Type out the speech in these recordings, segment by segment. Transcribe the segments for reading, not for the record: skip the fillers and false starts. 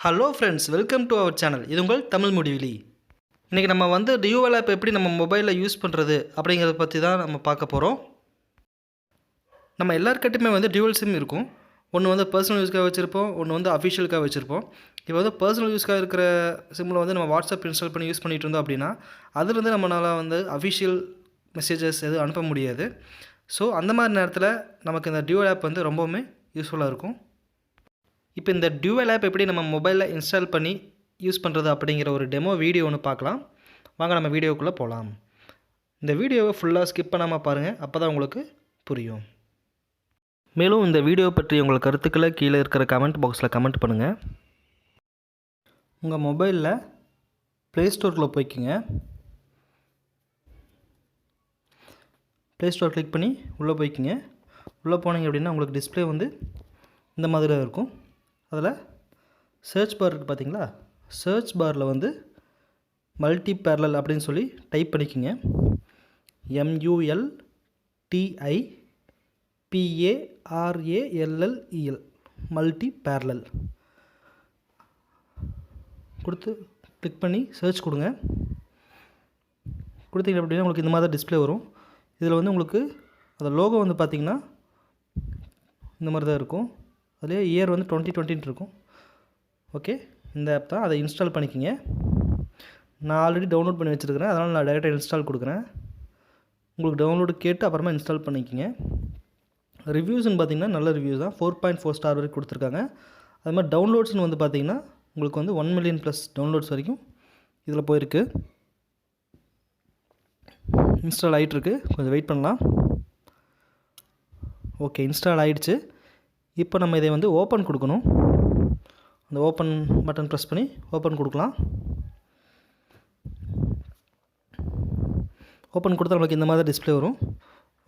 Hello friends, welcome to our channel. இது உங்கள் தமிழ் முடிவிலி. இன்றைக்கி நம்ம வந்து டியூவல் ஆப் எப்படி நம்ம மொபைலில் யூஸ் பண்ணுறது அப்படிங்கிறத பற்றி தான் நம்ம பார்க்க போகிறோம். நம்ம எல்லாருக்கிட்டையுமே வந்து டியூவல் சிம் இருக்கும். ஒன்று வந்து பர்சனல் யூஸ்க்காக வச்சுருப்போம், ஒன்று வந்து அஃபிஷியலுக்காக வச்சுருப்போம். இப்போ வந்து பர்சனல் யூஸ்க்காக இருக்கிற சிம்மில் வந்து நம்ம வாட்ஸ்அப் இன்ஸ்டால் பண்ணி யூஸ் பண்ணிகிட்டு இருந்தோம் அப்படின்னா, அதுலேருந்து நம்மளால் வந்து அஃபிஷியல் மெசேஜஸ் எதுவும் அனுப்ப முடியாது. ஸோ அந்த மாதிரி நேரத்தில் நமக்கு இந்த டியூவல் ஆப் வந்து ரொம்பவுமே யூஸ்ஃபுல்லாக இருக்கும். இப்போ இந்த டியூவல் ஆப் எப்படி நம்ம மொபைலில் இன்ஸ்டால் பண்ணி யூஸ் பண்ணுறது அப்படிங்கிற ஒரு டெமோ வீடியோ ஒன்று பார்க்கலாம். வாங்க நம்ம வீடியோக்குள்ளே போகலாம். இந்த வீடியோவை ஃபுல்லாக ஸ்கிப் பண்ணாமல் பாருங்கள், அப்போ தான் உங்களுக்கு புரியும். மேலும் இந்த வீடியோ பற்றி உங்கள் கருத்துக்களை கீழே இருக்கிற கமெண்ட் பாக்ஸில் கமெண்ட் பண்ணுங்கள். உங்கள் மொபைலில் ப்ளே ஸ்டோருக்குள்ளே போய்க்குங்க. ப்ளே ஸ்டோர் கிளிக் பண்ணி உள்ளே போய்க்குங்க. உள்ளே போனீங்க அப்படின்னா உங்களுக்கு டிஸ்பிளே வந்து இந்த மாதிரி தான் இருக்கும். அதில் சர்ச் பார் இருக்குது பார்த்தீங்களா? சர்ச் பாரில் வந்து மல்டி பேரலல் அப்படின்னு சொல்லி டைப் பண்ணிக்கோங்க. MULTIPARALLEL மல்டி பேரலல் கொடுத்து கிளிக் பண்ணி சர்ச் கொடுங்க. கொடுத்தீங்க அப்படின்னா உங்களுக்கு இந்த மாதிரி டிஸ்பிளே வரும். இதில் வந்து உங்களுக்கு அந்த லோகோ வந்து பார்த்திங்கன்னா இந்த மாதிரி தான் இருக்கும். அதிலே இயர் வந்து 2020 இருக்கும். ஓகே, இந்த ஆப் தான். அதை இன்ஸ்டால் பண்ணிக்கிங்க. நான் ஆல்ரெடி டவுன்லோட் பண்ணி வச்சுருக்கிறேன், அதனால் நான் டைரெக்டாக இன்ஸ்டால் கொடுக்குறேன். உங்களுக்கு டவுன்லோடு கேட்டு அப்புறமா இன்ஸ்டால் பண்ணிக்கிங்க. ரிவ்யூஸ்ன்னு பார்த்திங்கன்னா நல்ல ரிவ்யூஸ் தான். 4.4 ஸ்டார் வரைக்கும் கொடுத்துருக்காங்க. அது மாதிரி டவுன்லோட்ஸ்னு வந்து பார்த்திங்கன்னா உங்களுக்கு வந்து 1 மில்லியன் ப்ளஸ் டவுன்லோட்ஸ் வரைக்கும் இதில் போயிருக்கு. இன்ஸ்டால் ஆகிட்டுருக்கு, கொஞ்சம் வெயிட் பண்ணலாம். ஓகே, இன்ஸ்டால் ஆகிடுச்சு. இப்போ நம்ம இதை வந்து ஓப்பன் கொடுக்கணும். அந்த ஓப்பன் பட்டன் ப்ரெஸ் பண்ணி ஓப்பன் கொடுக்கலாம். ஓப்பன் கொடுத்தா நமக்கு இந்த மாதிரி டிஸ்பிளே வரும்.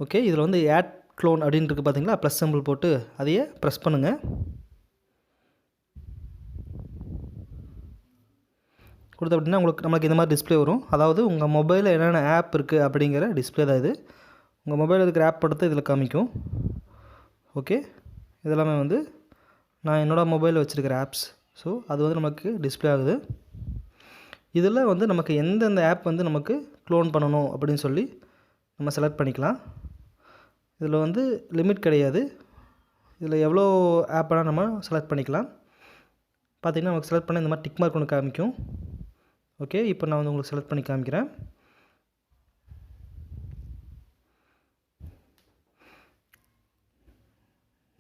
ஓகே, இதில் வந்து ஆட் க்ளோன் அப்படின்னு இருக்குது பார்த்தீங்களா? ப்ளஸ் சிம்பிள் போட்டு அதையே ப்ரெஸ் பண்ணுங்கள். கொடுத்த அப்படின்னா நமக்கு இந்த மாதிரி டிஸ்பிளே வரும். அதாவது உங்கள் மொபைலில் என்னென்ன ஆப் இருக்குது அப்படிங்கிற டிஸ்பிளே தான் இது. உங்கள் மொபைலில் இருக்கிற ஆப் படுத்து இதில் காமிக்கும். ஓகே, இதெல்லாமே வந்து நான் என்னோடய மொபைலில் வச்சுருக்கிற ஆப்ஸ். ஸோ அது வந்து நமக்கு டிஸ்பிளே ஆகுது. இதில் வந்து நமக்கு எந்தெந்த ஆப் வந்து நமக்கு க்ளோன் பண்ணணும் அப்படின்னு சொல்லி நம்ம செலக்ட் பண்ணிக்கலாம். இதில் வந்து லிமிட் கிடையாது. இதில் எவ்வளோ ஆப் வேணால் நம்ம செலக்ட் பண்ணிக்கலாம். பார்த்திங்கன்னா நமக்கு செலக்ட் பண்ண இந்த மாதிரி டிக் மார்க் ஒன்று காமிக்கும். ஓகே, இப்போ நான் வந்து உங்களுக்கு செலக்ட் பண்ணி காமிக்கிறேன்.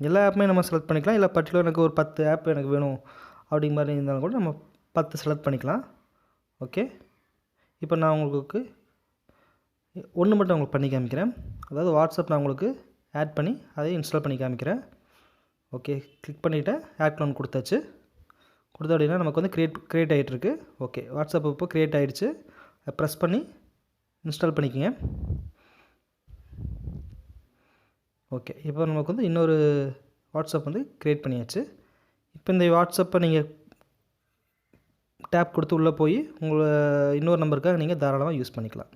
எல்லா ஆப்புமே நம்ம செலக்ட் பண்ணிக்கலாம். இல்லை பர்டிகுலர் எனக்கு ஒரு 10 ஆப் எனக்கு வேணும் அப்படிங்கிற மாதிரி இருந்தாலும் கூட நம்ம 10 செலக்ட் பண்ணிக்கலாம். ஓகே, இப்போ நான் உங்களுக்கு ஒன்று மட்டும் உங்களுக்கு பண்ணி காமிக்கிறேன். அதாவது வாட்ஸ்அப் நான் உங்களுக்கு ஆட் பண்ணி அதை இன்ஸ்டால் பண்ணி காமிக்கிறேன். ஓகே, கிளிக் பண்ணிவிட்டேன். ஆட் க்ளோன் கொடுத்தாச்சு. கொடுத்தா அப்படின்னா நமக்கு வந்து க்ரியேட் ஆகிட்டுருக்கு. ஓகே, வாட்ஸ்அப் இப்போ க்ரியேட் ஆகிடுச்சு. ப்ரெஸ் பண்ணி இன்ஸ்டால் பண்ணிக்கோங்க. ஓகே, இப்போ நமக்கு வந்து இன்னொரு வாட்ஸ்அப் வந்து க்ரியேட் பண்ணியாச்சு. இப்போ இந்த வாட்ஸ்அப்பை நீங்கள் டேப் கொடுத்து உள்ளே போய் உங்களை இன்னொரு நம்பருக்காக நீங்கள் தாராளமாக யூஸ் பண்ணிக்கலாம்.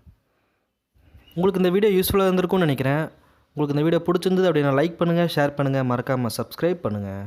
உங்களுக்கு இந்த வீடியோ யூஸ்ஃபுல்லாக இருந்திருக்கும்னு நினைக்கிறேன். உங்களுக்கு இந்த வீடியோ பிடிச்சிருந்தது அப்படின்னா லைக் பண்ணுங்கள், ஷேர் பண்ணுங்கள், மறக்காமல் சப்ஸ்கிரைப் பண்ணுங்கள்.